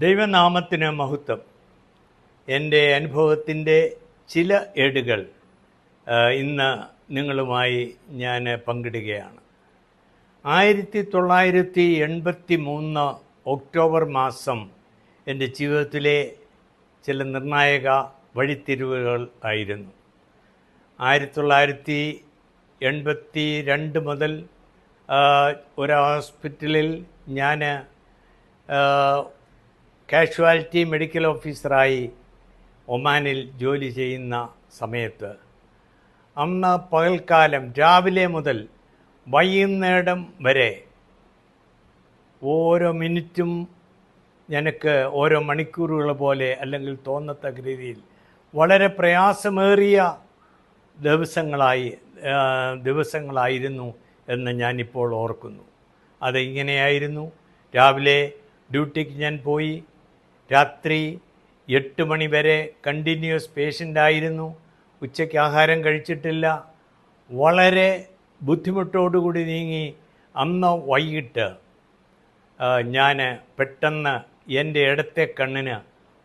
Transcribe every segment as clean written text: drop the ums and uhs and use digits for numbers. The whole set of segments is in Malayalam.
ദൈവനാമത്തിന് മഹത്വം. എൻ്റെ അനുഭവത്തിൻ്റെ ചില ഏടുകൾ ഇന്ന് നിങ്ങളുമായി ഞാൻ പങ്കിടുകയാണ്. 1983 ഒക്ടോബർ മാസം എൻ്റെ ജീവിതത്തിലെ ചില നിർണായക വഴിത്തിരിവുകൾ ആയിരുന്നു. 1982 മുതൽ ഒരു ഹോസ്പിറ്റലിൽ ഞാൻ കാഷ്വാലിറ്റി മെഡിക്കൽ ഓഫീസറായി ഒമാനിൽ ജോലി ചെയ്യുന്ന സമയത്ത് അന്ന് പകൽക്കാലം രാവിലെ മുതൽ വൈകുന്നേരം വരെ ഓരോ മിനിറ്റും എനിക്ക് ഓരോ മണിക്കൂറുകൾ പോലെ അല്ലെങ്കിൽ തോന്നത്തക്ക രീതിയിൽ വളരെ പ്രയാസമേറിയ ദിവസങ്ങളായിരുന്നു എന്ന് ഞാനിപ്പോൾ ഓർക്കുന്നു. അതിങ്ങനെയായിരുന്നു. രാവിലെ ഡ്യൂട്ടിക്ക് ഞാൻ പോയി. രാത്രി 8 മണി വരെ കണ്ടിന്യൂസ് പേഷ്യൻ്റായിരുന്നു. ഉച്ചയ്ക്ക് ആഹാരം കഴിച്ചിട്ടില്ല. വളരെ ബുദ്ധിമുട്ടോടുകൂടി നീങ്ങി അന്ന് വൈകിട്ട് ഞാൻ പെട്ടെന്ന് എൻ്റെ ഇടത്തെ കണ്ണിന്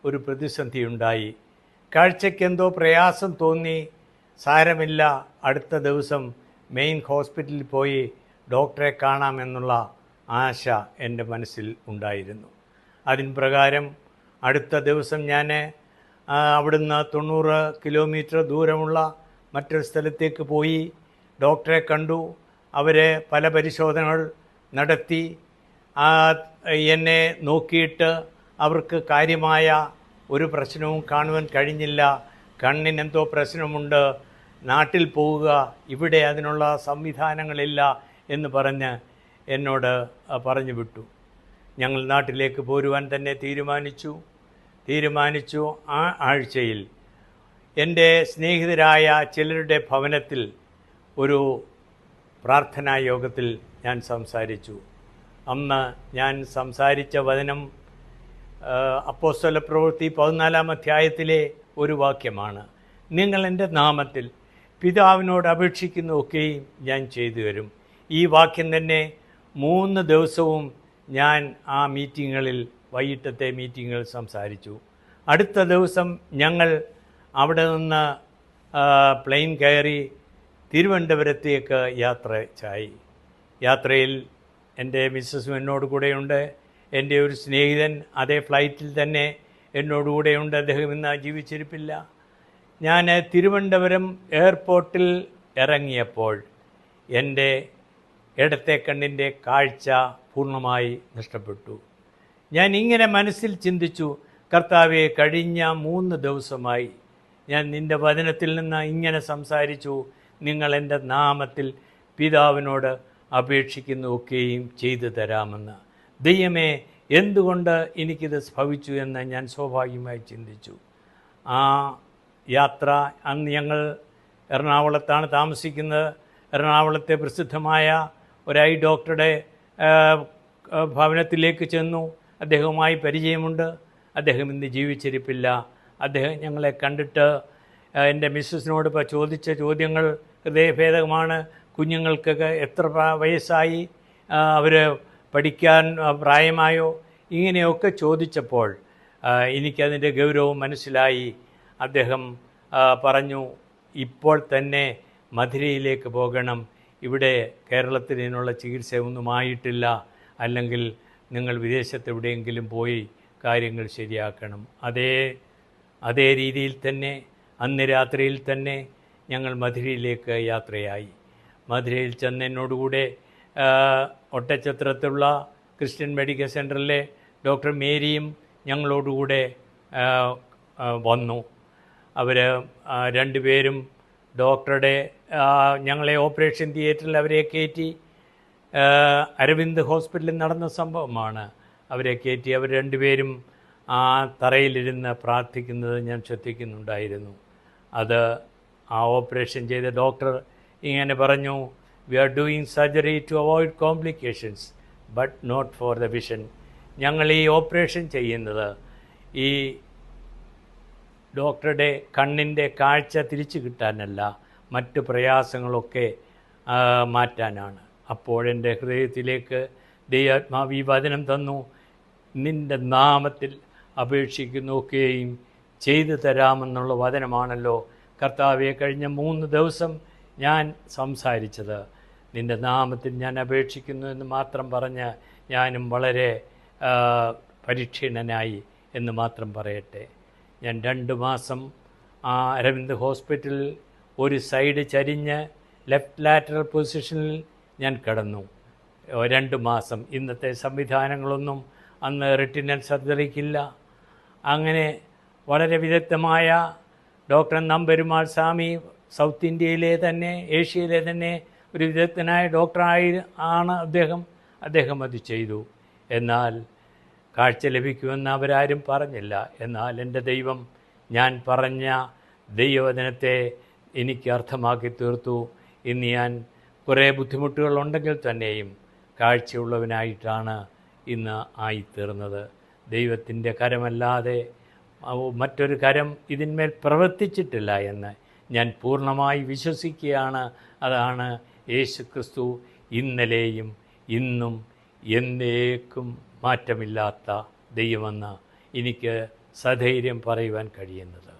ഒരു പ്രതിസന്ധി ഉണ്ടായി. കാഴ്ചയ്ക്ക് എന്തോ പ്രയാസം തോന്നി. സാരമില്ല, അടുത്ത ദിവസം മെയിൻ ഹോസ്പിറ്റലിൽ പോയി ഡോക്ടറെ കാണാമെന്നുള്ള ആശ എൻ്റെ മനസ്സിൽ ഉണ്ടായിരുന്നു. അതിന് പ്രകാരം അടുത്ത ദിവസം ഞാൻ അവിടുന്ന് 90 കിലോമീറ്റർ ദൂരമുള്ള മറ്റൊരു സ്ഥലത്തേക്ക് പോയി ഡോക്ടറെ കണ്ടു. അവർ പല പരിശോധനകൾ നടത്തി. എന്നെ നോക്കിയിട്ട് അവർക്ക് കാര്യമായ ഒരു പ്രശ്നവും കാണുവാൻ കഴിഞ്ഞില്ല. കണ്ണിനെന്തോ പ്രശ്നമുണ്ട്, നാട്ടിൽ പോവുക, ഇവിടെ അതിനുള്ള സംവിധാനങ്ങളില്ല എന്ന് പറഞ്ഞ് എന്നോട് പറഞ്ഞു വിട്ടു. ഞങ്ങൾ നാട്ടിലേക്ക് പോരുവാൻ തന്നെ തീരുമാനിച്ചു. ആ ആഴ്ചയിൽ എൻ്റെ സ്നേഹിതരായ ചിലരുടെ ഭവനത്തിൽ ഒരു പ്രാർത്ഥനാ യോഗത്തിൽ ഞാൻ സംസാരിച്ചു. അന്ന് ഞാൻ സംസാരിച്ച വചനം അപ്പോസ്തലപ്രവൃത്തി 14-ാം അധ്യായത്തിലെ ഒരു വാക്യമാണ്. നിങ്ങൾ എൻ്റെ നാമത്തിൽ പിതാവിനോട് അപേക്ഷിക്കുന്നതൊക്കെയും ഞാൻ ചെയ്തു തരും. ഈ വാക്യം തന്നെ 3 ദിവസവും ഞാൻ ആ വൈകിട്ടത്തെ മീറ്റിങ്ങുകളിൽ സംസാരിച്ചു. അടുത്ത ദിവസം ഞങ്ങൾ അവിടെ നിന്ന് പ്ലെയിൻ കയറി തിരുവനന്തപുരത്തേക്ക് യാത്രയിൽ എൻ്റെ മിസ്സസും എന്നോട് കൂടെയുണ്ട്. എൻ്റെ ഒരു സ്നേഹിതൻ അതേ ഫ്ലൈറ്റിൽ തന്നെ എന്നോടുകൂടെയുണ്ട്. അദ്ദേഹം ഇന്ന് ജീവിച്ചിരിപ്പില്ല. ഞാൻ തിരുവനന്തപുരം എയർപോർട്ടിൽ ഇറങ്ങിയപ്പോൾ എൻ്റെ ഇടത്തെ കണ്ണിൻ്റെ കാഴ്ച പൂർണ്ണമായി നഷ്ടപ്പെട്ടു. ഞാൻ ഇങ്ങനെ മനസ്സിൽ ചിന്തിച്ചു, കർത്താവെ, കഴിഞ്ഞ 3 ദിവസമായി ഞാൻ നിൻ്റെ വചനത്തിൽ നിന്ന് ഇങ്ങനെ സംസാരിച്ചു, നിങ്ങൾ എൻ്റെ നാമത്തിൽ പിതാവിനോട് അപേക്ഷിക്കുന്നതൊക്കെയും ചെയ്തു തരാമെന്ന്. ദൈവമേ, എന്തുകൊണ്ട് എനിക്കിത് ഭവിച്ചു എന്ന് ഞാൻ സ്വാഭാവികമായി ചിന്തിച്ചു. ആ യാത്ര, അന്ന് ഞങ്ങൾ എറണാകുളത്താണ് താമസിക്കുന്നത്. എറണാകുളത്തെ പ്രസിദ്ധമായ ഒരു ഐ ഡോക്ടറുടെ ഭവനത്തിലേക്ക് ചെന്നു. അദ്ദേഹവുമായി പരിചയമുണ്ട്. അദ്ദേഹം ഇന്ന് ജീവിച്ചിരിപ്പില്ല. അദ്ദേഹം ഞങ്ങളെ കണ്ടിട്ട് എൻ്റെ മിസ്സസിനോട് ചോദിച്ച ചോദ്യങ്ങൾ ഹൃദയഭേദകമാണ്. കുഞ്ഞുങ്ങൾക്കൊക്കെ എത്ര വയസ്സായി, അവർ പഠിക്കാൻ പ്രായമായോ, ഇങ്ങനെയൊക്കെ ചോദിച്ചപ്പോൾ എനിക്കതിൻ്റെ ഗൗരവം മനസ്സിലായി. അദ്ദേഹം പറഞ്ഞു, ഇപ്പോൾ തന്നെ മധുരയിലേക്ക് പോകണം, ഇവിടെ കേരളത്തിൽ ഇതിനുള്ള ചികിത്സയൊന്നും ആയിട്ടില്ല, അല്ലെങ്കിൽ നിങ്ങൾ വിദേശത്ത് എവിടെയെങ്കിലും പോയി കാര്യങ്ങൾ ശരിയാക്കണം. അതേ രീതിയിൽ തന്നെ അന്ന് രാത്രിയിൽ തന്നെ ഞങ്ങൾ മധുരയിലേക്ക് യാത്രയായി. മധുരയിൽ ചെന്ന് എന്നോടുകൂടെ ഒട്ടച്ചത്രത്തുള്ള ക്രിസ്ത്യൻ മെഡിക്കൽ സെൻ്ററിലെ ഡോക്ടർ മേരിയും ഞങ്ങളോടുകൂടെ വന്നു. അവർ 2 പേരും ഡോക്ടറുടെ ഞങ്ങളെ ഓപ്പറേഷൻ തിയേറ്ററിൽ അവരെ കയറ്റി. അരവിന്ദ് ഹോസ്പിറ്റലിൽ നടന്ന സംഭവമാണ്. അവരെ കയറ്റി അവർ 2 പേരും ആ തറയിലിരുന്ന് പ്രാർത്ഥിക്കുന്നത് ഞാൻ ശ്രദ്ധിക്കുന്നുണ്ടായിരുന്നു. ആ ഓപ്പറേഷൻ ചെയ്ത ഡോക്ടർ ഇങ്ങനെ പറഞ്ഞു, we are doing surgery to avoid complications but not for the vision. ഞങ്ങൾ ഈ ഓപ്പറേഷൻ ചെയ്യുന്നത് ഈ ഡോക്ടറുടെ കണ്ണിൻ്റെ കാഴ്ച തിരിച്ചു കിട്ടാനല്ല, മറ്റ് പ്രയാസങ്ങളൊക്കെ മാറ്റാനാണ്. അപ്പോഴെൻ്റെ ഹൃദയത്തിലേക്ക് ദൈവാത്മാവ് ഈ വചനം തന്നു, നിൻ്റെ നാമത്തിൽ അപേക്ഷിക്കുന്നൊക്കെയും ചെയ്തു തരാമെന്നുള്ള വചനമാണല്ലോ കർത്താവെ കഴിഞ്ഞ 3 ദിവസം ഞാൻ സംസാരിച്ചത്. നിൻ്റെ നാമത്തിൽ ഞാൻ അപേക്ഷിക്കുന്നു എന്ന് മാത്രം പറഞ്ഞ് ഞാനും വളരെ പരിക്ഷീണനായി എന്ന് മാത്രം പറയട്ടെ. ഞാൻ 2 മാസം അരവിന്ദ് ഹോസ്പിറ്റലിൽ ഒരു സൈഡ് ചരിഞ്ഞ് ലെഫ്റ്റ് ലാറ്ററൽ പൊസിഷനിൽ ഞാൻ കിടന്നു 2 മാസം. ഇന്നത്തെ സംവിധാനങ്ങളൊന്നും അന്ന് റെറ്റിനൽ സർജറിക്കില്ല. അങ്ങനെ വളരെ വിദഗ്ധമായ ഡോക്ടർ നമ്പെരുമാൾ സ്വാമി സൗത്ത് ഇന്ത്യയിലെ തന്നെ ഏഷ്യയിലെ തന്നെ ഒരു വിദഗ്ധനായ ആണ് അദ്ദേഹം അത് ചെയ്തു. എന്നാൽ കാഴ്ച ലഭിക്കുമെന്ന് അവരാരും പറഞ്ഞില്ല. എന്നാൽ എൻ്റെ ദൈവം ഞാൻ പറഞ്ഞ ദൈവവചനത്തെ എനിക്ക് അർത്ഥമാക്കി തീർത്തു. ഇന്ന് ഞാൻ കുറേ ബുദ്ധിമുട്ടുകളുണ്ടെങ്കിൽ തന്നെയും കാഴ്ചയുള്ളവനായിട്ടാണ് ഇന്ന് ആയിത്തീർന്നത്. ദൈവത്തിൻ്റെ കരമല്ലാതെ മറ്റൊരു കരം ഇതിന്മേൽ പ്രവർത്തിച്ചിട്ടില്ല എന്ന് ഞാൻ പൂർണ്ണമായി വിശ്വസിക്കുകയാണ്. അതാണ് യേശുക്രിസ്തു ഇന്നലെയും ഇന്നും എന്നേക്കും മാറ്റമില്ലാത്ത ദൈവമെന്ന് എനിക്ക് സധൈര്യം പറയുവാൻ കഴിയുന്നത്.